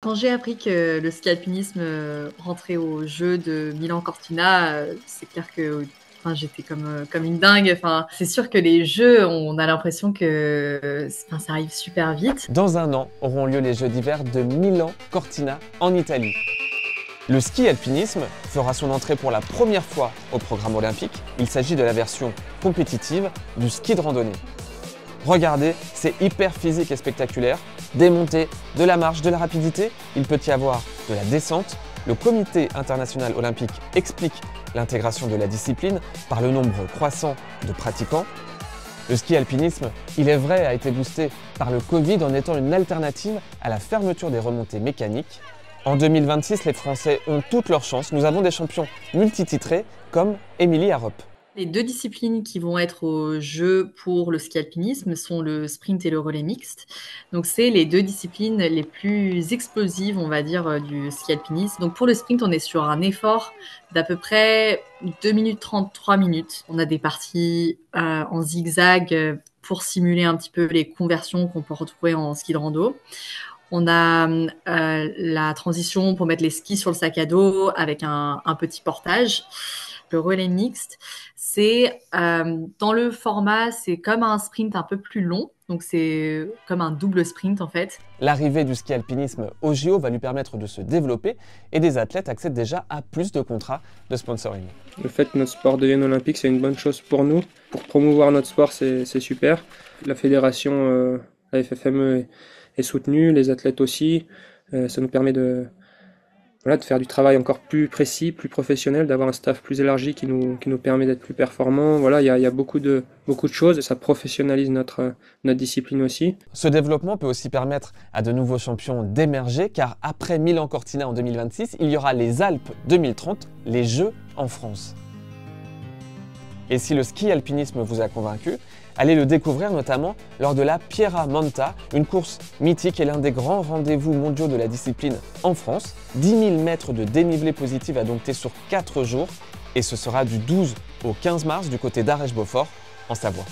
Quand j'ai appris que le ski alpinisme rentrait aux Jeux de Milan-Cortina, c'est clair que enfin, j'étais comme une dingue. Enfin, c'est sûr que les Jeux, on a l'impression que enfin, ça arrive super vite. Dans un an auront lieu les Jeux d'hiver de Milan-Cortina en Italie. Le ski alpinisme fera son entrée pour la première fois au programme olympique. Il s'agit de la version compétitive du ski de randonnée. Regardez, c'est hyper physique et spectaculaire. Des montées, de la marche, de la rapidité, il peut y avoir de la descente. Le Comité international olympique explique l'intégration de la discipline par le nombre croissant de pratiquants. Le ski alpinisme, il est vrai, a été boosté par le Covid en étant une alternative à la fermeture des remontées mécaniques. En 2026, les Français ont toutes leurs chances. Nous avons des champions multititrés comme Émilie Harrop. Les deux disciplines qui vont être aux Jeux pour le ski alpinisme sont le sprint et le relais mixte. Donc, c'est les deux disciplines les plus explosives, on va dire, du ski alpinisme. Donc, pour le sprint, on est sur un effort d'à peu près 2 minutes 30, 3 minutes. On a des parties en zigzag pour simuler un petit peu les conversions qu'on peut retrouver en ski de rando. On a la transition pour mettre les skis sur le sac à dos avec un petit portage. Le relais mixte, c'est dans le format, c'est comme un sprint un peu plus long, donc c'est comme un double sprint en fait. L'arrivée du ski alpinisme au JO va lui permettre de se développer et des athlètes accèdent déjà à plus de contrats de sponsoring. Le fait que notre sport devienne olympique, c'est une bonne chose pour nous. Pour promouvoir notre sport, c'est super. La fédération, la FFME est soutenue, les athlètes aussi. Ça nous permet de faire du travail encore plus précis, plus professionnel, d'avoir un staff plus élargi qui nous permet d'être plus performants. Voilà, il y a beaucoup de choses, ça professionnalise notre discipline aussi. Ce développement peut aussi permettre à de nouveaux champions d'émerger, car après Milan-Cortina en 2026, il y aura les Alpes 2030, les Jeux en France. Et si le ski alpinisme vous a convaincu, allez le découvrir notamment lors de la Pierra Manta, une course mythique et l'un des grands rendez-vous mondiaux de la discipline en France. 10 000 mètres de dénivelé positif à dompter sur 4 jours et ce sera du 12 au 15 mars du côté d'Arèche-Beaufort en Savoie.